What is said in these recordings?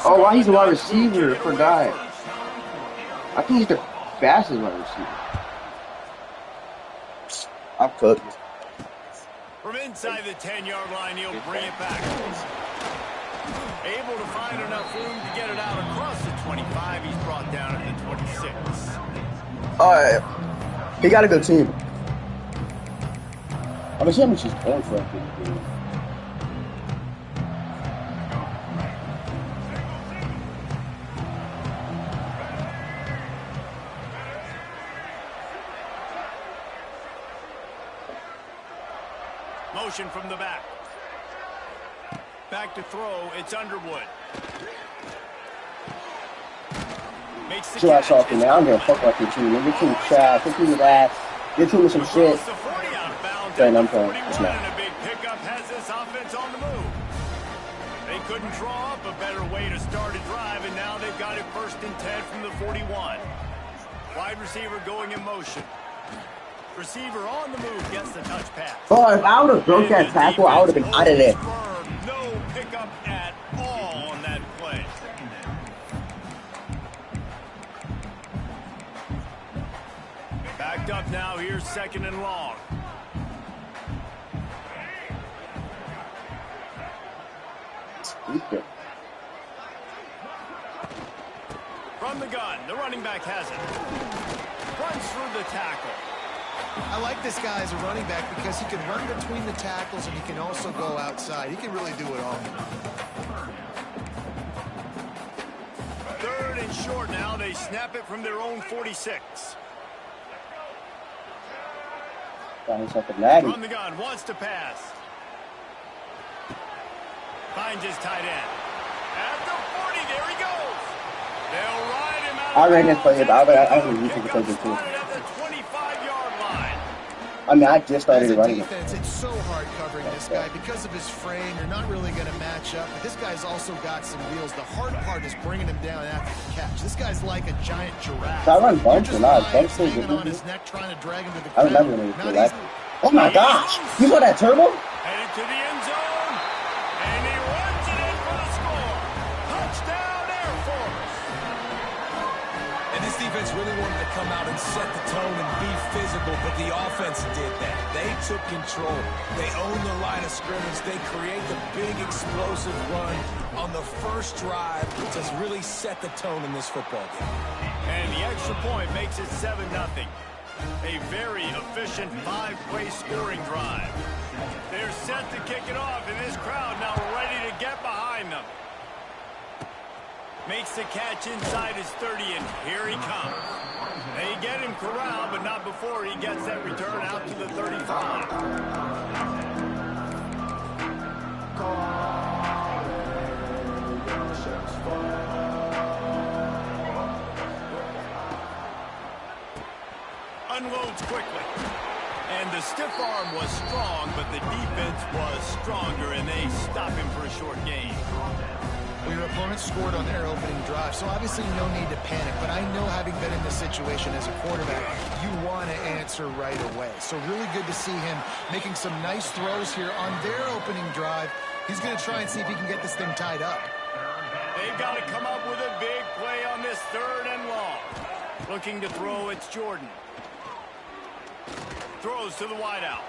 Oh, why he's a wide receiver for guy? I think he's the fastest wide receiver. I'm cooked. From inside the 10-yard line, he'll bring it back. Able to find enough room to get it out across the 25. He's brought down at the 26. All right. He got a good team. I'm gonna see how much he's going for. Motion from the back. Back to throw. It's Underwood. Makes the catch. I don't give a fuck about your team. Your team trash. Your team is ass. Your team is some shit. Then I'm playing. It's not. And a big pickup has this offense on the move. They couldn't draw up a better way to start a drive, and now they've got it 1st and 10 from the 41. Wide receiver going in motion. Receiver on the move gets the touch pass. Oh, if I would have broke that tackle, I would have been out of there. No pickup at all on that play. Backed up now. Here's 2nd and long. From the gun, the running back has it. Runs through the tackle. I like this guy as a running back because he can run between the tackles and he can also go outside. He can really do it all. 3rd and short now. They snap it from their own 46. From the gun, wants to pass. Finds his tight end. At the 40, there he goes. They'll ride him out. I ran this play, but I think you should take it too. I mean, I just started running. Defense, it's so hard covering this guy because of his frame. You're not really going to match up. But this guy's also got some wheels. The hard part is bringing him down after the catch. This guy's like a giant giraffe. So I run bumps or not? Bumps on his neck, trying to drag him to the ground. I remember when he did that. Oh my gosh! You saw that turbo? Headed to the end zone, and he runs it in for the score. Touchdown, Air Force. And this defense really wanted to come out and set the tone and be physical, but the offense did that. They took control. They owned the line of scrimmage. They create the big explosive run on the first drive to really set the tone in this football game. And the extra point makes it 7-0. A very efficient 5-play scoring drive. They're set to kick it off, and this crowd now ready to get behind them. Makes the catch inside his 30, and here he comes. They get him corralled, but not before he gets that return out to the 35. Unloads quickly. And the stiff arm was strong, but the defense was stronger, and they stop him for a short gain. Well, your opponent scored on their opening drive, so obviously no need to panic. But I know, having been in this situation as a quarterback, you want to answer right away. So really good to see him making some nice throws here on their opening drive. He's going to try and see if he can get this thing tied up. They've got to come up with a big play on this 3rd and long. Looking to throw, it's Jordan. Throws to the wideout.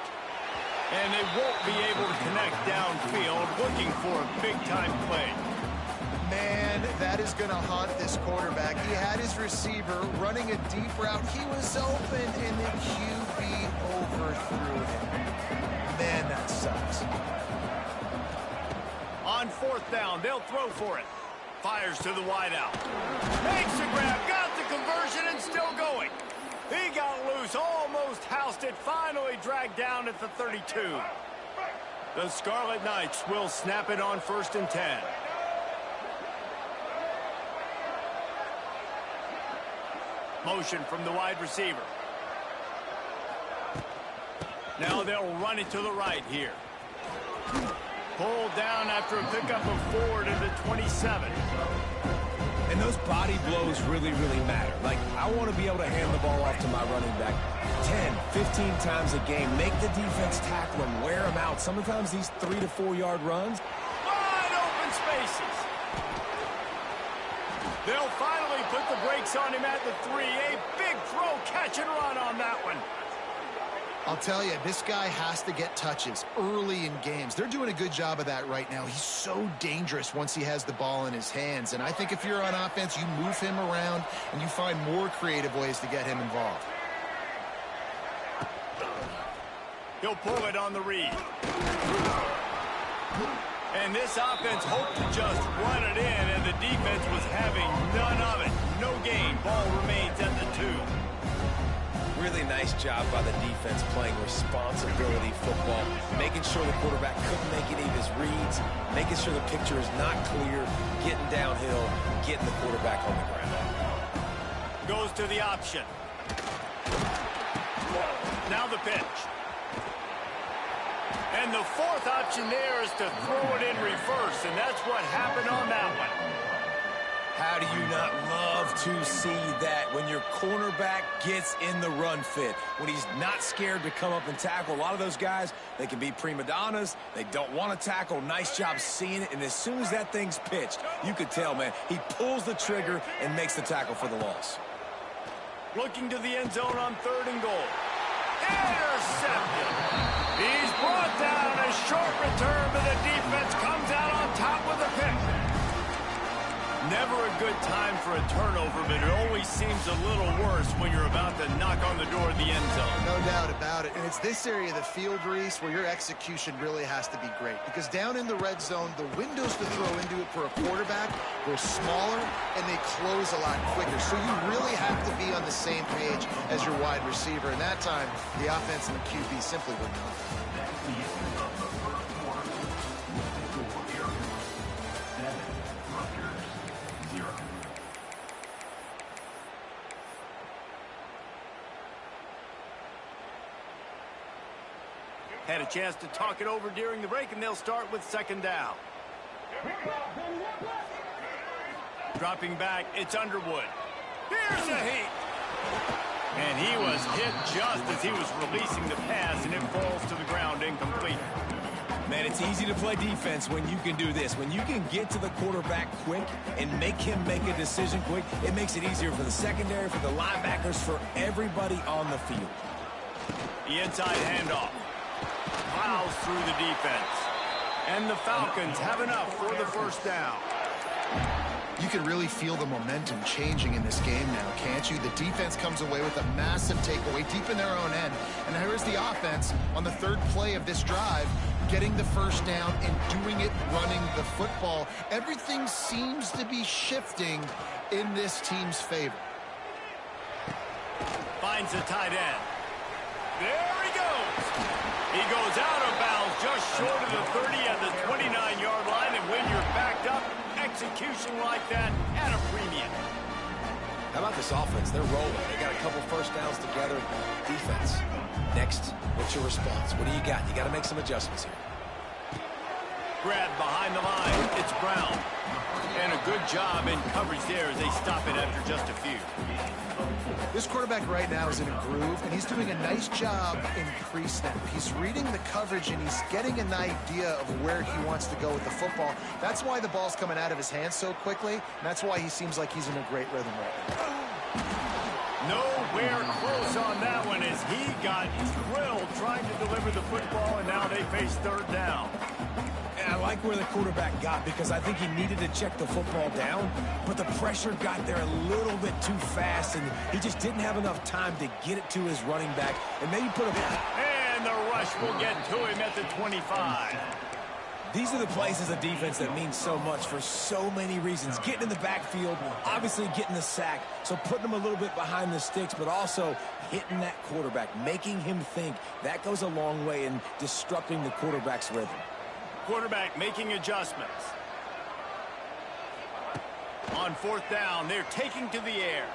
And they won't be able to connect downfield, looking for a big-time play. Man, that is going to haunt this quarterback. He had his receiver running a deep route. He was open, and the QB overthrew him. Man, that sucks. On 4th down, they'll throw for it. Fires to the wideout. Makes the grab, got the conversion, and still going. He got loose, almost housed it, finally dragged down at the 32. The Scarlet Knights will snap it on 1st and 10. Motion from the wide receiver. Now they'll run it to the right here. Pulled down after a pickup of 4 to the 27. And those body blows really, really matter. Like, I want to be able to hand the ball off to my running back 10, 15 times a game. Make the defense tackle him, wear him out. Sometimes these 3 to 4 yard runs. Wide open spaces. They'll finally put the brakes on him at the 3. A big throw, catch and run on that one. I'll tell you, this guy has to get touches early in games. They're doing a good job of that right now. He's so dangerous once he has the ball in his hands. And I think if you're on offense, you move him around and you find more creative ways to get him involved. He'll pull it on the read. And this offense hoped to just run it in, and the defense was having none of it. No gain. Ball remains at the 2. Really nice job by the defense playing responsibility football, making sure the quarterback couldn't make any of his reads, making sure the picture is not clear, getting downhill, getting the quarterback on the ground. Goes to the option. Now the pitch. And the 4th option there is to throw it in reverse, and that's what happened on that one. How do you not love to see that when your cornerback gets in the run fit, when he's not scared to come up and tackle? A lot of those guys, they can be prima donnas. They don't want to tackle. Nice job seeing it. And as soon as that thing's pitched, you could tell, man, he pulls the trigger and makes the tackle for the loss. Looking to the end zone on 3rd and goal. Intercepted. He's brought down a short return, but the defense comes out on top with a pick. Never a good time for a turnover, but it always seems a little worse when you're about to knock on the door of the end zone. No doubt about it. And it's this area of the field, Reese, where your execution really has to be great. Because down in the red zone, the windows to throw into it for a quarterback, they're smaller and they close a lot quicker. So you really have to be on the same page as your wide receiver. And that time, the offense and the QB simply were not. Had a chance to talk it over during the break, and they'll start with 2nd down. Dropping back, it's Underwood. Here's a heat. And he was hit just as he was releasing the pass, and it falls to the ground incomplete. Man, it's easy to play defense when you can do this. When you can get to the quarterback quick and make him make a decision quick, it makes it easier for the secondary, for the linebackers, for everybody on the field. The inside handoff. Plows through the defense. And the Falcons have enough for the 1st down. You can really feel the momentum changing in this game now, can't you? The defense comes away with a massive takeaway deep in their own end. And here is the offense on the 3rd play of this drive, getting the 1st down and doing it running the football. Everything seems to be shifting in this team's favor. Finds the tight end. There he goes. He goes out of bounds just short of the 30 at the 29-yard line, and when you're backed up, execution like that at a premium. How about this offense? They're rolling. They got a couple 1st downs together. Defense. Next, what's your response? What do you got? You got to make some adjustments here. Grabbed behind the line. It's Brown. And a good job in coverage there as they stop it after just a few. This quarterback right now is in a groove, and he's doing a nice job in pre-snap. He's reading the coverage, and he's getting an idea of where he wants to go with the football. That's why the ball's coming out of his hands so quickly, and that's why he seems like he's in a great rhythm right now. Nowhere close on that one as he got drilled trying to deliver the football, and now they face 3rd down. I like where the quarterback got because I think he needed to check the football down, but the pressure got there a little bit too fast, and he just didn't have enough time to get it to his running back and maybe put a... And the rush will get to him at the 25. These are the plays as a defense that mean so much for so many reasons. Getting in the backfield, obviously getting the sack, so putting him a little bit behind the sticks, but also hitting that quarterback, making him think. That goes a long way in disrupting the quarterback's rhythm. Quarterback making adjustments. On 4th down, they're taking to the air.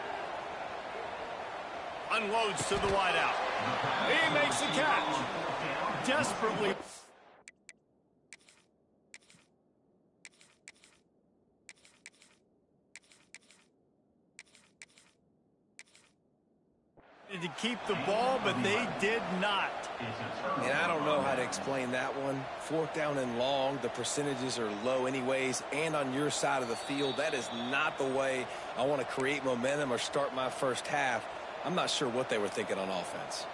Unloads to the wideout. He makes the catch. Desperately. To keep the ball, but they did not. And I don't know how to explain that one. 4th down and long, the percentages are low anyways, and on your side of the field, that is not the way I want to create momentum or start my first half. I'm not sure what they were thinking on offense.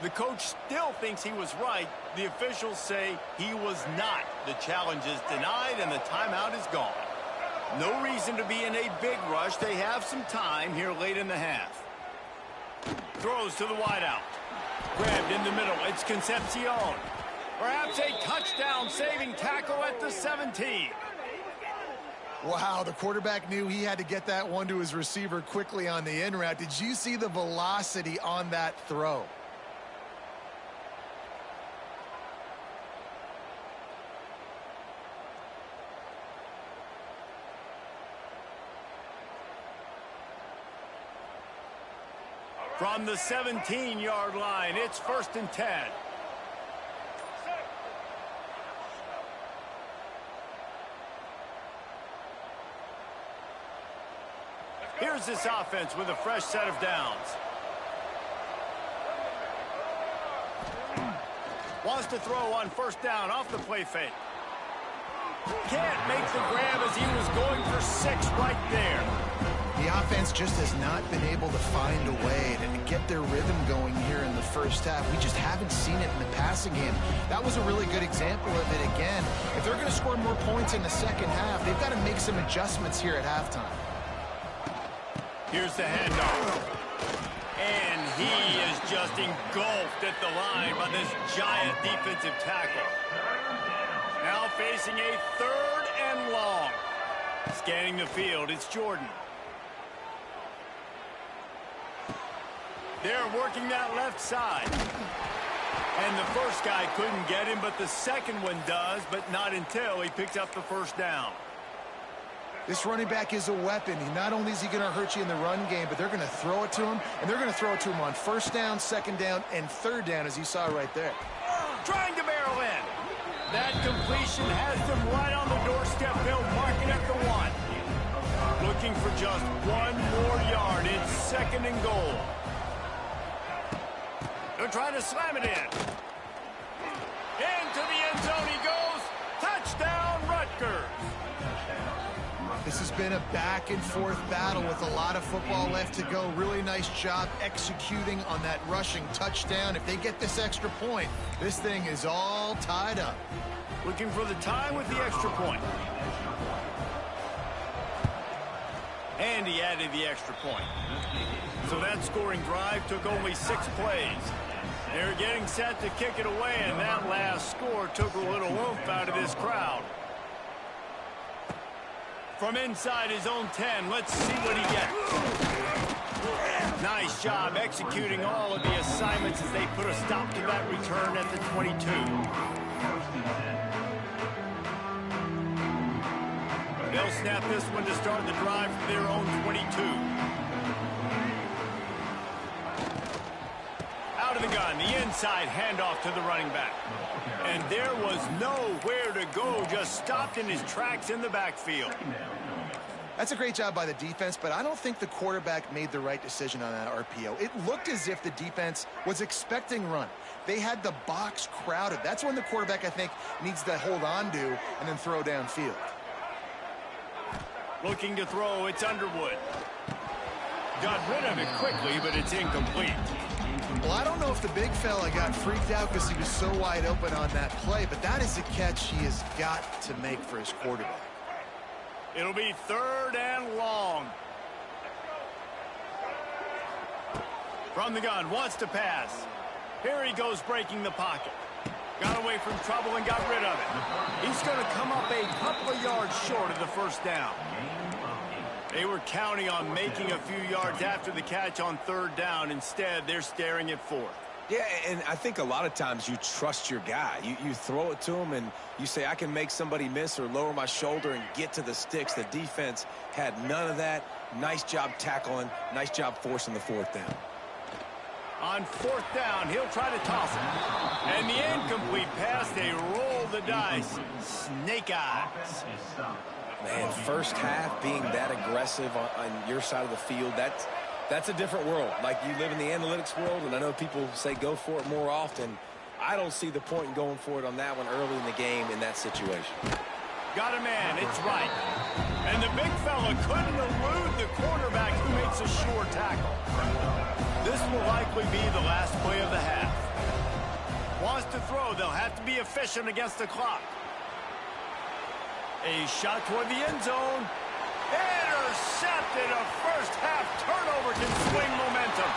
The coach still thinks he was right. The officials say he was not. The challenge is denied, and the timeout is gone. No reason to be in a big rush. They have some time here late in the half. Throws to the wideout. Grabbed in the middle. It's Concepcion. Perhaps a touchdown-saving tackle at the 17. Wow, the quarterback knew he had to get that one to his receiver quickly on the in route. Did you see the velocity on that throw? From the 17-yard line, it's 1st and 10. Here's this offense with a fresh set of downs. Wants to throw on 1st down off the play fake. Can't make the grab as he was going for 6 right there. The offense just has not been able to find a way to get their rhythm going here in the first half. We just haven't seen it in the passing game. That was a really good example of it again. If they're going to score more points in the second half, they've got to make some adjustments here at halftime. Here's the handoff. And he is just engulfed at the line by this giant defensive tackle. Now facing a 3rd and long. Scanning the field, it's Jordan. They're working that left side. And the first guy couldn't get him, but the second one does, but not until he picks up the 1st down. This running back is a weapon. Not only is he going to hurt you in the run game, but they're going to throw it to him, and they're going to throw it to him on 1st down, 2nd down, and 3rd down, as you saw right there. Trying to barrel in. That completion has them right on the doorstep. They'll mark it at the 1. Looking for just 1 more yard. It's 2nd and goal. They're trying to slam it in. Into the end zone he goes. Touchdown, Rutgers. This has been a back-and-forth battle with a lot of football left to go. Really nice job executing on that rushing touchdown. If they get this extra point, this thing is all tied up. Looking for the tie with the extra point. And he added the extra point. So that scoring drive took only 6 plays. They're getting set to kick it away, and that last score took a little oomph out of this crowd. From inside his own 10, let's see what he gets. Nice job executing all of the assignments as they put a stop to that return at the 22. They'll snap this one to start the drive from their own 22. Out of the gun, the inside handoff to the running back. And there was nowhere to go, just stopped in his tracks in the backfield. That's a great job by the defense, but I don't think the quarterback made the right decision on that RPO. It looked as if the defense was expecting run. They had the box crowded. That's when the quarterback, I think, needs to hold on to and then throw downfield. Looking to throw, it's Underwood. Got rid of it quickly, but it's incomplete. Well, I don't know if the big fella got freaked out because he was so wide open on that play, but that is a catch he has got to make for his quarterback. It'll be 3rd and long. From the gun, wants to pass. Here he goes breaking the pocket. Got away from trouble and got rid of it. He's going to come up a couple of yards short of the 1st down. They were counting on making a few yards after the catch on 3rd down. Instead, they're staring at 4th. Yeah, and I think a lot of times you trust your guy. You throw it to him and you say, I can make somebody miss or lower my shoulder and get to the sticks. The defense had none of that. Nice job tackling. Nice job forcing the 4th down. On 4th down, he'll try to toss it. And the incomplete pass, they roll the dice. Snake eyes. Man, first half being that aggressive on your side of the field, That's a different world. Like, you live in the analytics world, and I know people say go for it more often. I don't see the point in going for it on that one early in the game in that situation. Got a man, it's right. And the big fella couldn't elude the quarterback who makes a sure tackle. This will likely be the last play of the half. Wants to throw, they'll have to be efficient against the clock. A shot toward the end zone. Intercepted. A first half turnover can swing momentum.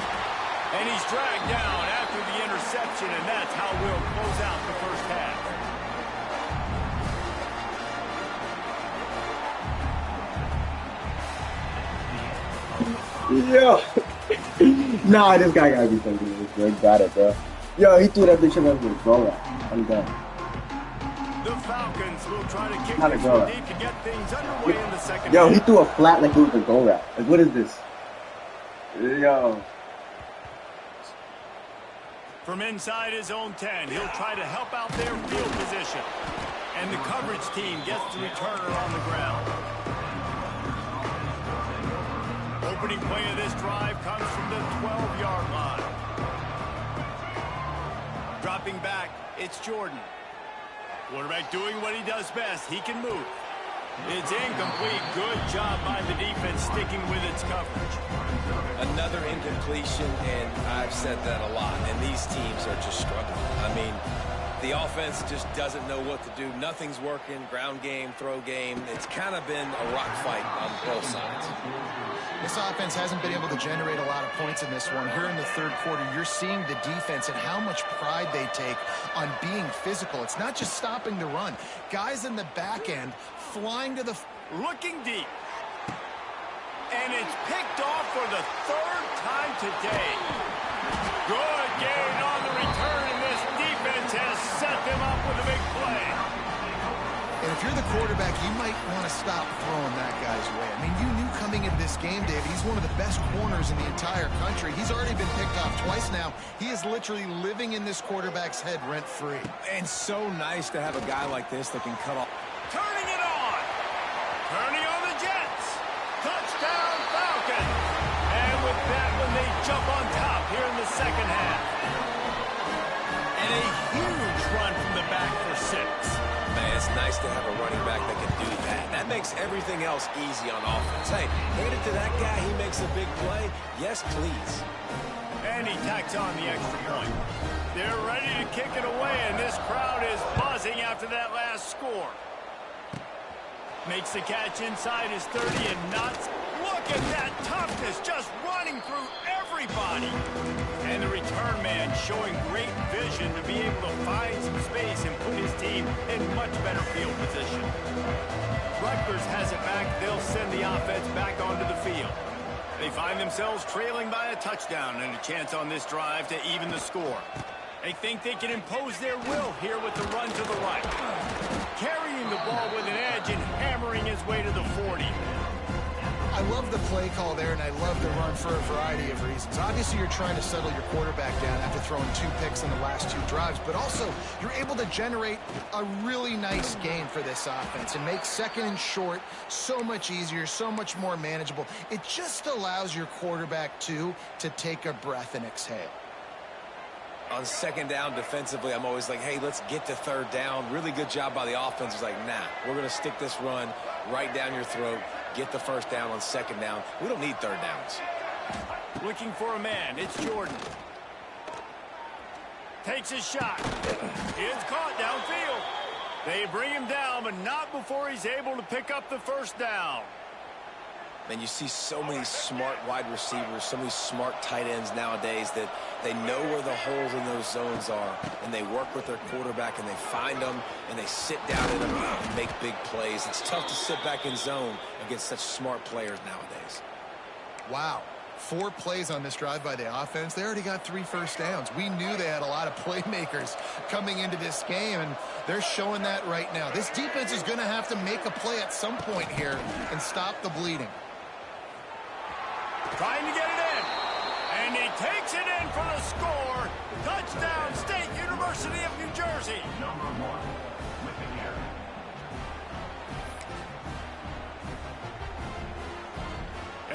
And he's dragged down after the interception, and that's how we'll close out the first half. Yo. Nah, this guy gotta be something. Bro. Got it, bro. Yo, he threw that bitch up with a goal. I'm done. The Falcons will try to kick this one deep to get things underway in the second Yo, half. he threw a flat like it was a goal route. Like, what is this? Yo. From inside his own 10, he'll try to help out their field position. And the coverage team gets the returner on the ground. Opening play of this drive comes from the 12-yard line. Dropping back, it's Jordan. Quarterback doing what he does best. He can move. It's incomplete. Good job by the defense sticking with its coverage. Another incompletion, and I've said that a lot, and these teams are just struggling. I mean, the offense just doesn't know what to do. Nothing's working. Ground game, throw game. It's kind of been a rock fight on both sides. This offense hasn't been able to generate a lot of points in this one. Here in the third quarter, you're seeing the defense and how much pride they take on being physical. It's not just stopping the run. Guys in the back end flying to the... Looking deep. And it's picked off for the third time today. Good gain on the return, and this defense has set them up with a big play. And if you're the quarterback, you might want to stop throwing that guy's way. I mean, you knew coming into this game, David, he's one of the best corners in the entire country. He's already been picked off twice now. He is literally living in this quarterback's head rent-free. And so nice to have a guy like this that can cut off. Turning it on. Turning on the Jets. Touchdown Falcons. And with that one, they jump on top here in the second half. And a huge run from the back for 6. Man, it's nice to have a running back that can do that. That makes everything else easy on offense. Hey, hand it to that guy. He makes a big play. Yes, please. And he tacks on the extra point. They're ready to kick it away, and this crowd is buzzing after that last score. Makes the catch inside his 30 and not... Look at that toughness, just running through everybody. And the return man showing great vision to be able to find some space and put his team in much better field position. Rutgers has it back. They'll send the offense back onto the field. They find themselves trailing by a touchdown and a chance on this drive to even the score. They think they can impose their will here with the run to the right. Carrying the ball with an edge and hammering his way to the 40. I love the play call there, and I love the run for a variety of reasons. Obviously, you're trying to settle your quarterback down after throwing 2 picks in the last 2 drives, but also you're able to generate a really nice gain for this offense and make second and short so much easier, so much more manageable. It just allows your quarterback, too, to take a breath and exhale. On second down defensively, I'm always like, hey, let's get to third down. Really good job by the offense. It's like, nah, we're going to stick this run right down your throat, get the first down on second down. We don't need third downs. Looking for a man. It's Jordan. Takes his shot. It's caught downfield. They bring him down, but not before he's able to pick up the first down. Man, you see so many smart wide receivers, so many smart tight ends nowadays that they know where the holes in those zones are, and they work with their quarterback, and they find them, and they sit down in them and make big plays. It's tough to sit back in zone against such smart players nowadays. Wow. 4 plays on this drive by the offense. They already got 3 first downs. We knew they had a lot of playmakers coming into this game, and they're showing that right now. This defense is going to have to make a play at some point here and stop the bleeding. Trying to get it in. And he takes it in for the score. Touchdown, State University of New Jersey.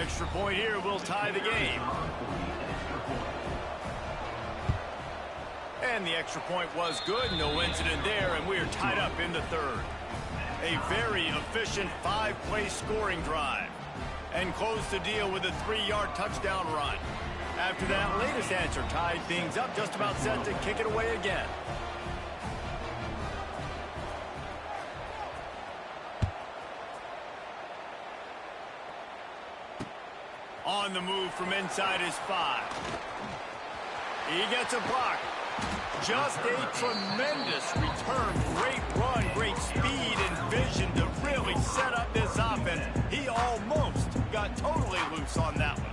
Extra point here will tie the game. And the extra point was good. No incident there, and we are tied up in the third. A very efficient 5-play scoring drive. And closed the deal with a 3-yard touchdown run. After that latest answer tied things up, just about set to kick it away again. On the move from inside his 5. He gets a block. Just a tremendous return. Great run, great speed and vision to really set up this offense. He almost got totally loose on that one.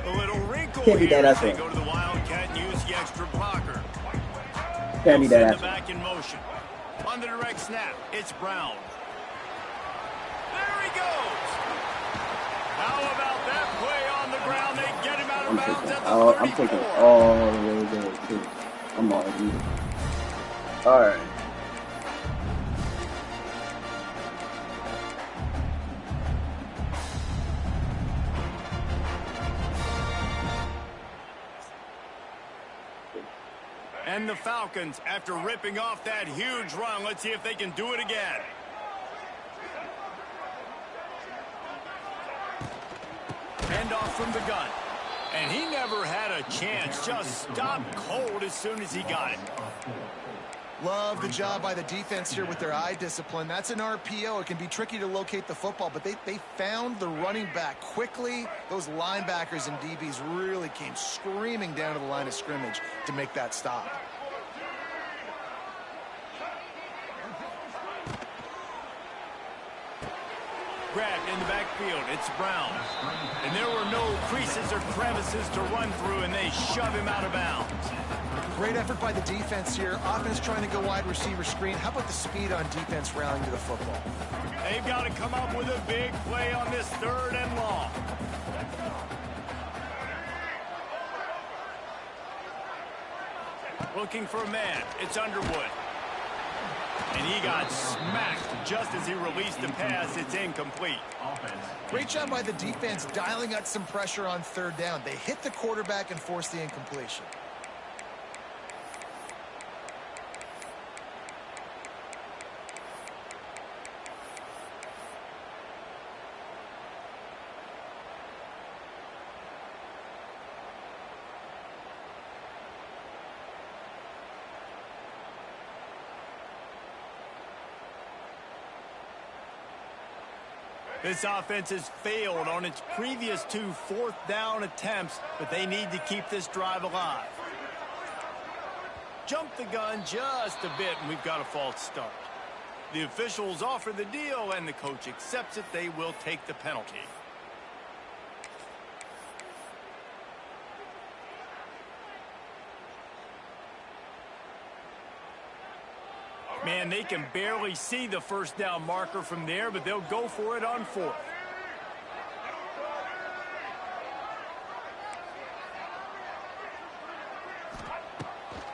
A little wrinkle Can't be here that as they effort. go to the Wildcat and use the extra blocker. Can't be that Send it effort. back in motion. On the direct snap, it's Brown. There he goes. How about that play on the ground? They get him out of bounds at the 34. I'm taking all the way there, too. I'm all you. All right. And the Falcons, after ripping off that huge run, let's see if they can do it again. Hand off from the gun. And he never had a chance. Just stopped cold as soon as he got it. Love the job by the defense here with their eye discipline. That's an RPO. It can be tricky to locate the football, but they found the running back quickly. Those linebackers and DBs really came screaming down to the line of scrimmage to make that stop. Grabbed in the backfield. It's Brown. And there were no creases or crevices to run through, and they shove him out of bounds. Great effort by the defense here. Offense trying to go wide receiver screen. How about the speed on defense rallying to the football? They've got to come up with a big play on this 3rd and long. Looking for a man. It's Underwood. And he got smacked just as he released the pass. It's incomplete. Great job by the defense dialing up some pressure on 3rd down. They hit the quarterback and forced the incompletion. This offense has failed on its previous 2 4th down attempts, but they need to keep this drive alive. Jump the gun just a bit, and we've got a false start. The officials offer the deal, and the coach accepts it. They will take the penalty. Man, they can barely see the 1st down marker from there, but they'll go for it on 4th.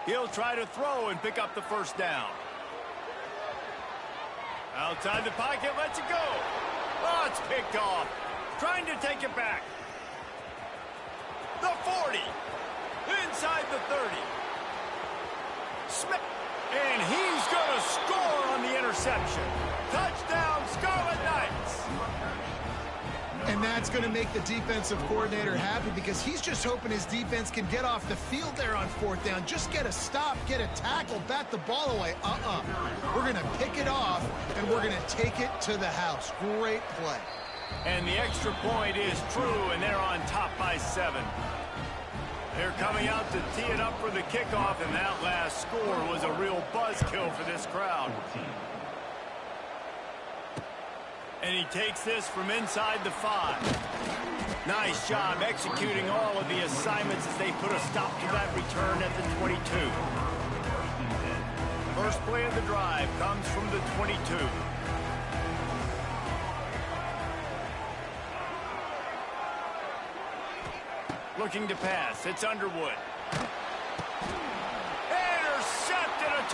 He'll try to throw and pick up the 1st down. Outside the pocket, lets it go. Oh, it's picked off. Trying to take it back. The 40. Inside the 30. Smith. And he's going to score on the interception. Touchdown, Scarlet Knights. And that's going to make the defensive coordinator happy because he's just hoping his defense can get off the field there on 4th down. Just get a stop, get a tackle, bat the ball away. We're going to pick it off, and we're going to take it to the house. Great play. And the extra point is true, and they're on top by 7. They're coming out to tee it up for the kickoff, and that last score was a real buzzkill for this crowd. And he takes this from inside the 5. Nice job executing all of the assignments as they put a stop to that return at the 22. First play of the drive comes from the 22. Looking to pass. It's Underwood. Intercepted, a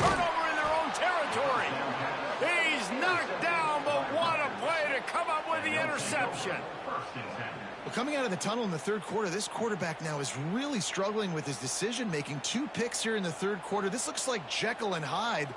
come up with the interception. Well, coming out of the tunnel in the third quarter, this quarterback now is really struggling with his decision-making. 2 picks here in the third quarter. This looks like Jekyll and Hyde.